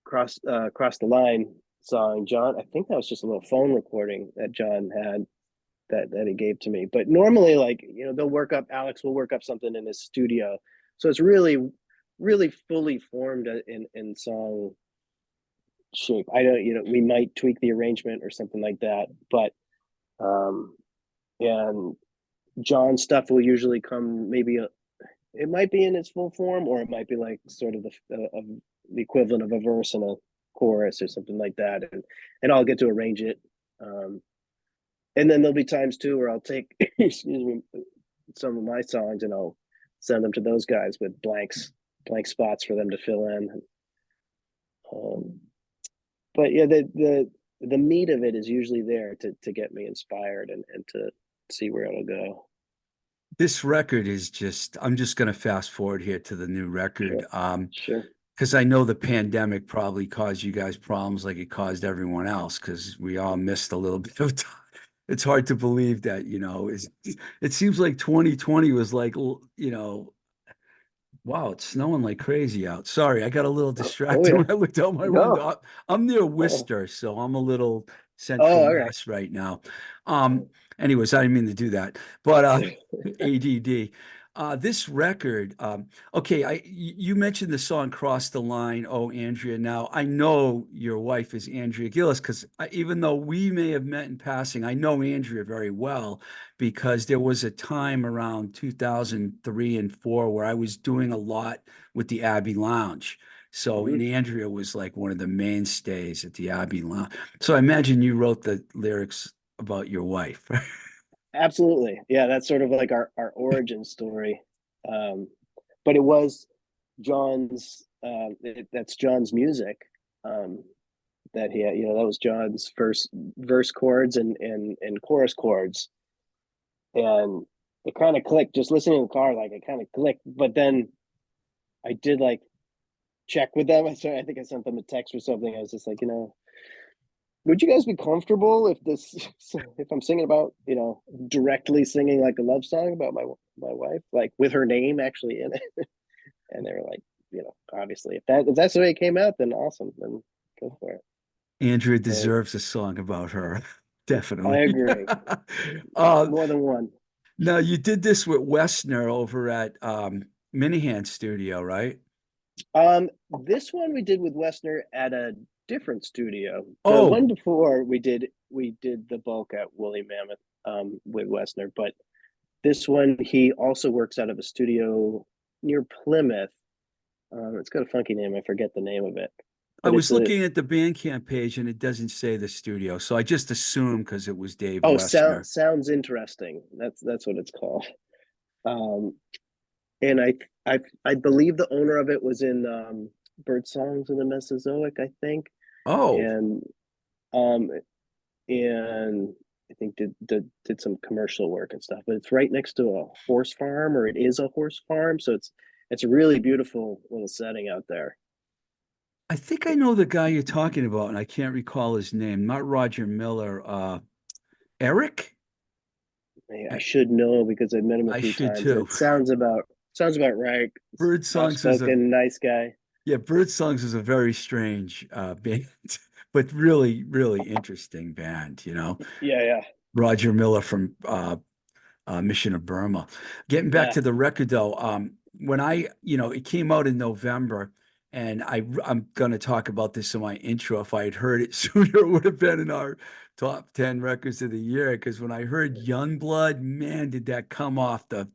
cross the line song, John, I think that was just a little phone recording that John had. that he gave to me. But normally, like, Alex will work up something in his studio, so it's really fully formed in song shape. I don't, we might tweak the arrangement or something like that, but um, and John's stuff will usually come maybe it might be in its full form, or it might be like sort of the equivalent of a verse and a chorus or something like that, and I'll get to arrange it. Um, and then there'll be times too where I'll take excuse me, some of my songs and I'll send them to those guys with blank spots for them to fill in. Um, but yeah, the meat of it is usually there to get me inspired and to see where it'll go.
This record is just, I'm just going to fast forward here to the new record.
Sure, sure.
Because I know the pandemic probably caused you guys problems like it caused everyone else, because we all missed a little bit of time. It's hard to believe that, it seems like 2020 was like, wow, it's snowing like crazy out. Sorry, I got a little
Oh
distracted
yeah,
when I looked out my window.
no.
I'm near
Oh,
Worcester, so I'm a little
oh,
central
all right.
Mass right now. Anyways, I didn't mean to do that, but ADD. This record, okay, you mentioned the song "Cross the Line." Oh, Andrea. Now I know your wife is Andrea Gillis because even though we may have met in passing, I know Andrea very well because there was a time around 2003 and 4 where I was doing a lot with the Abbey Lounge. So, and
Mhm.
Andrea was like one of the mainstays at the Abbey Lounge. So I imagine you wrote the lyrics about your wife.
Absolutely. Yeah, that's sort of like our origin story. Um, but it was that's John's music. Um, that he had, that was John's first verse chords and chorus chords. And it kind of clicked just listening in the car, like it kind of clicked. But then I did like check with them. I think I sent them a text or something. I was just like, would you guys be comfortable if I'm singing about, directly singing like a love song about my wife, like with her name actually in it? And they were like, obviously if that's the way it came out, then awesome, then go for it.
Andrea
So
deserves a song about her.
I
Definitely.
agree.
uh,
More than one.
Now you did this with Westner over at Minahan Studio, right?
This one we did with Westner at a different studio. The one
Oh,
before we did the bulk at Woolly Mammoth with Westner, but this one he also works out of a studio near Plymouth. It's got a funky name. I forget the name of it,
I
but it's
was
a
looking at the Bandcamp page and it doesn't say the studio, so I just assumed because it was Dave
oh,
Westner.
sounds interesting. That's what it's called. Um, and I believe the owner of it was in Bird Songs in the Mesozoic, I think,
Oh,
and um, and I think did some commercial work and stuff. But it's right next to a horse farm, or it is a horse farm, so it's a really beautiful little setting out there.
I think I know the guy you're talking about, and I can't recall his name. Not Roger Miller. Eric?
I should know because I've met him a
I
few
should
times.
too.
It sounds about right.
Bird Songs is a
Soft-spoken, nice guy.
Yeah, Bird Songs is a very strange band, but really, really interesting band,
Yeah, yeah,
Roger Miller from Mission of Burma. Getting back
yeah.
to the record though, when it came out in November, and I'm gonna talk about this in my intro. If I had heard it sooner, it would have been in our top 10 records of the year. Because when I heard Youngblood, man, did that come off that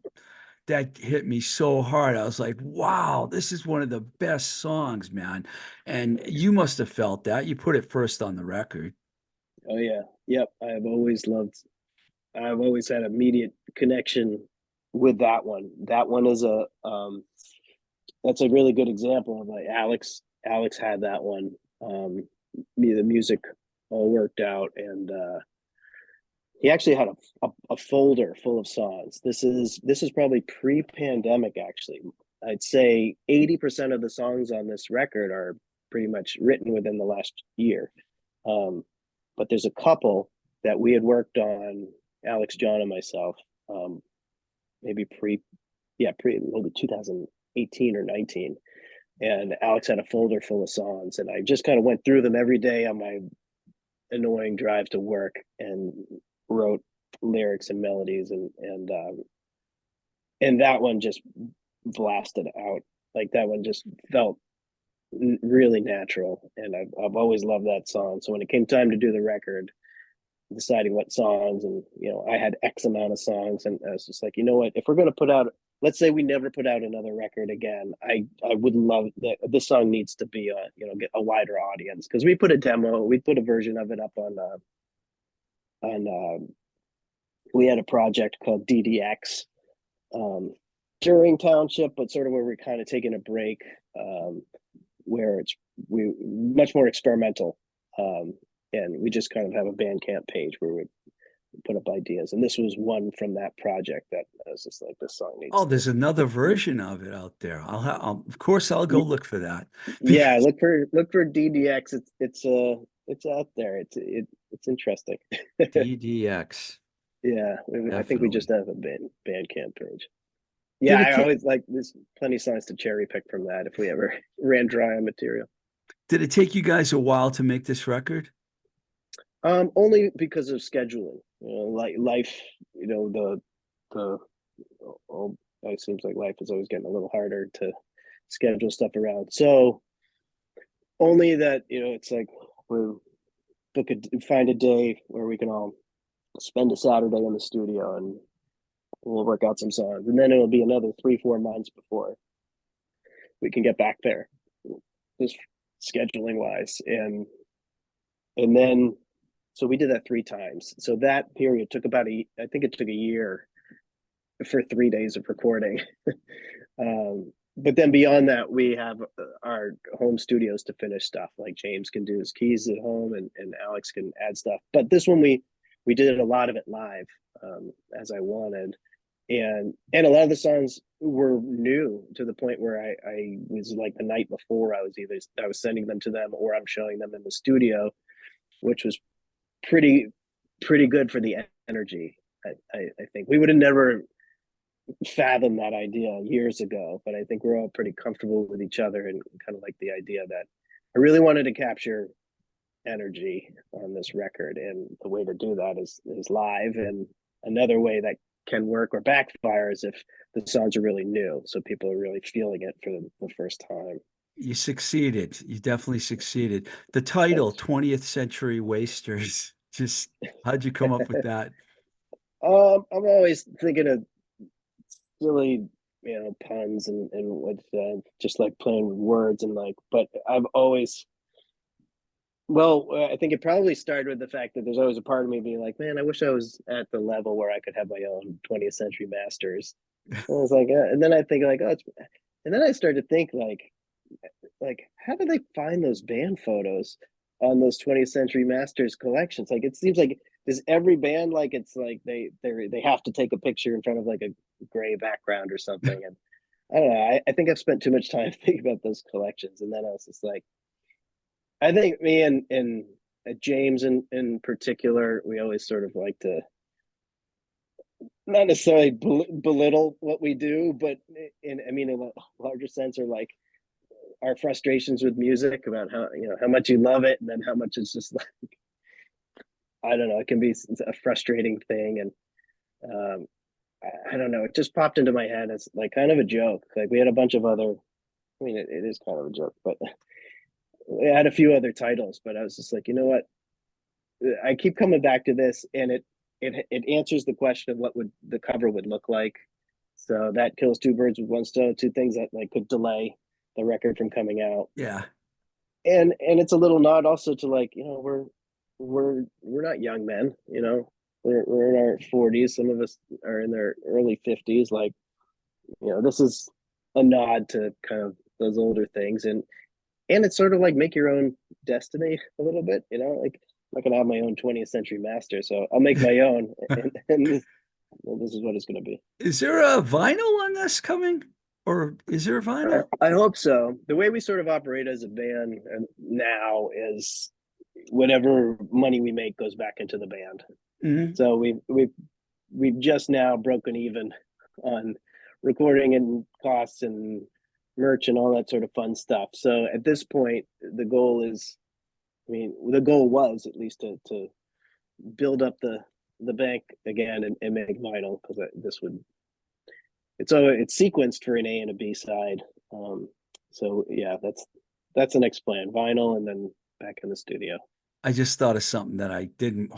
hit me so hard. I was like, wow, this is one of the best songs, man. And
Thanks.
you must have felt that. You put it first on the record.
Oh yeah, yep. I've always had immediate connection with that one. That one is that's a really good example of like Alex had that one. The music all worked out, and he actually had a folder full of songs. This is probably pre-pandemic. Actually, I'd say 80% of the songs on this record are pretty much written within the last year. Um, but there's a couple that we had worked on, Alex, John, and myself, um, maybe maybe 2018 or 19. And Alex had a folder full of songs, and I just kind of went through them every day on my annoying drive to work and wrote lyrics and melodies, and that one just blasted out. Like that one just felt really natural, and I've always loved that song. So when it came time to do the record, deciding what songs, and I had X amount of songs, and I was just like, you know what, if we're going to put out, let's say we never put out another record again, I would love that this song needs to be get a wider audience, because we put a version of it up on we had a project called DDX during Township, but sort of where we're kind of taking a break, where we much more experimental, and we just kind of have a Bandcamp page where we put up ideas, and this was one from that project that I was just like, this song needs.
Oh, there's another version of it out there. Of course, I'll go look for that.
Yeah, look for DDX. It's out there. It's interesting.
DDX.
Yeah, I think we just have a Bandcamp page. Yeah, I always like, there's plenty of songs to cherry pick from that if we ever ran dry on material.
Did it take you guys a while to make this record?
Only because of scheduling. Like life, the it seems like life is always getting a little harder to schedule stuff around. So only that, it's like we find a day where we can all spend a Saturday in the studio, and we'll work out some songs, and then it'll be another 3-4 months before we can get back there, just scheduling wise, and then so we did that 3 times. So that period took I think it took a year for 3 days of recording. But then beyond that, we have our home studios to finish stuff. Like James can do his keys at home, and Alex can add stuff. But this one we did a lot of it live, as I wanted. And a lot of the songs were new, to the point where I was like, the night before, I was sending them to them, or I'm showing them in the studio, which was pretty good for the energy. I think we would have never fathomed that idea years ago, but I think we're all pretty comfortable with each other, and kind of like the idea that I really wanted to capture energy on this record, and the way to do that is live. And another way that can work or backfire is if the songs are really new, so people are really feeling it for the first time.
You succeeded. You definitely succeeded. The title, 20th Century Wasters, just how'd you come up with that?
I'm always thinking of silly, puns, and with just like playing with words, and like, but I've always, well, I think it probably started with the fact that there's always a part of me being like, man, I wish I was at the level where I could have my own 20th Century Masters. And I was like, and then I think like, and then I started to think like, how do they find those band photos on those 20th Century Masters collections? Like, it seems like, does every band, like, it's like they have to take a picture in front of like a gray background or something? And I don't know. I think I've spent too much time thinking about those collections, and then I was just like, I think me and James in particular, we always sort of like to not necessarily belittle what we do, but in a larger sense, or like our frustrations with music, about how much you love it, and then how much it's just like, I don't know, it can be a frustrating thing. And I don't know, it just popped into my head as like kind of a joke. Like, we had a bunch of other, it is kind of a joke, but we had a few other titles, but I was just like, you know what, I keep coming back to this, and it answers the question of what would the cover would look like. So that kills 2 birds with 1 stone, 2 things that like could delay the record from coming out.
Yeah.
And it's a little nod also to like, we're not young men, we're in our 40s. Some of us are in their early 50s. Like, this is a nod to kind of those older things, and it's sort of like make your own destiny a little bit, like, I'm not gonna have my own 20th Century Master, so I'll make my own, and this is what it's gonna be.
Is there a vinyl on this coming? Or is there a vinyl?
I hope so. The way we sort of operate as a band now is whatever money we make goes back into the band.
Mm-hmm.
So we've just now broken even on recording and costs and merch and all that sort of fun stuff. So at this point, the goal is, the goal was at least to build up the the bank again and make vinyl because this would it's sequenced for an A and a B side. So yeah, that's the next plan: vinyl, and then back in the studio.
I just thought of something that I didn't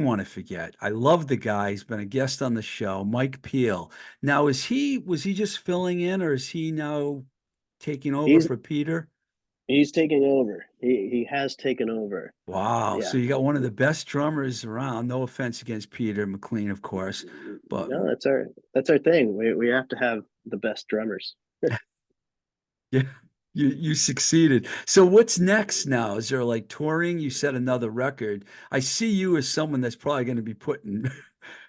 want to forget. I love the guy. He's been a guest on the show, Mike Peel. Now, was he just filling in, or is he now taking over
He's
for Peter?
he's taking over. He has taken over.
Wow.
Yeah.
So you got one of the best drummers around. No offense against Peter McLean, of course, but
No, that's our thing. We have to have the best drummers.
yeah, you succeeded. So what's next now? Is there like touring? You said another record. I see you as someone that's probably going to be putting.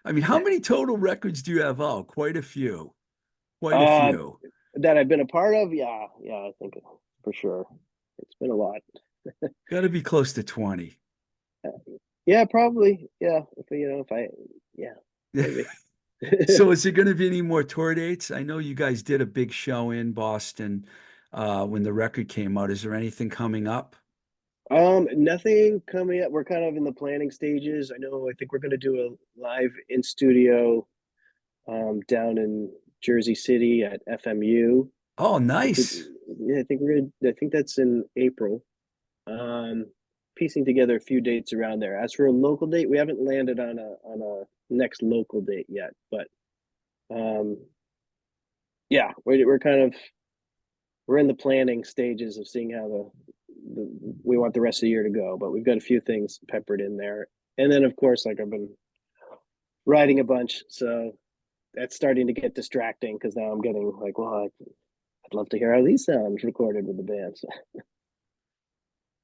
I mean, how many total records do you have out? Quite a few. Quite a
Uh,
few.
that I've been a part of. Yeah, yeah, I think for sure. It's been a lot.
Got to be close to 20.
Yeah, probably. Yeah, if I, yeah, maybe.
So is there going to be any more tour dates? I know you guys did a big show in Boston when the record came out. Is there anything coming up?
Nothing coming up. We're kind of in the planning stages. I think we're going to do a live in studio down in Jersey City at FMU.
Oh,
I think,
nice.
yeah, I think that's in April. Um, Piecing together a few dates around there. As for a local date, we haven't landed on a next local date yet, but um, yeah, we're kind of we're in the planning stages of seeing how we want the rest of the year to go. But we've got a few things peppered in there, and then of course, like I've been writing a bunch, so that's starting to get distracting because now I'm getting like, well, I'd love to hear how these sounds recorded with the band. So,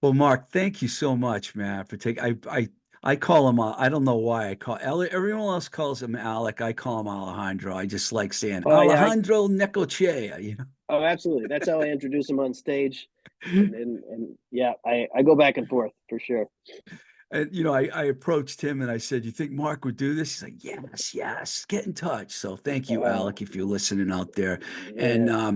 Well, Mark, thank you so much, man, for taking. I call him. I don't know why I call everyone else calls him Alec. I call him Alejandro. I just like saying
oh yeah,
Alejandro Necochea. You
oh absolutely. That's how I introduce him on stage,
know.
and yeah, I go back and forth for sure.
And I approached him and I said, "You think Mark would do this?" He's like, "Yes, yes. Get in touch." So thank you,
Oh
Alec, if you're listening out there. And
yeah,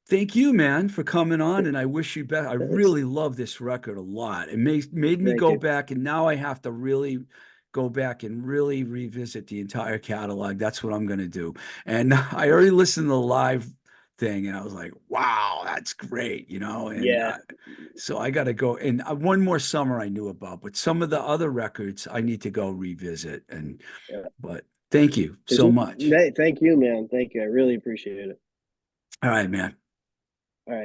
thank you, man, for coming on. And I wish you best. I
thanks.
really love this record a lot. It made me
Thank
go
you.
back, and now I have to really go back and really revisit the entire catalog. That's what I'm going to do. And I already listened to the live thing, and I was like, "Wow, that's great," And
Yeah,
so I got to go. And one more summer I knew about, but some of the other records I need to go revisit.
yeah.
But thank you
There's
so much.
thank you, man. Thank you. I really appreciate it.
All right, man.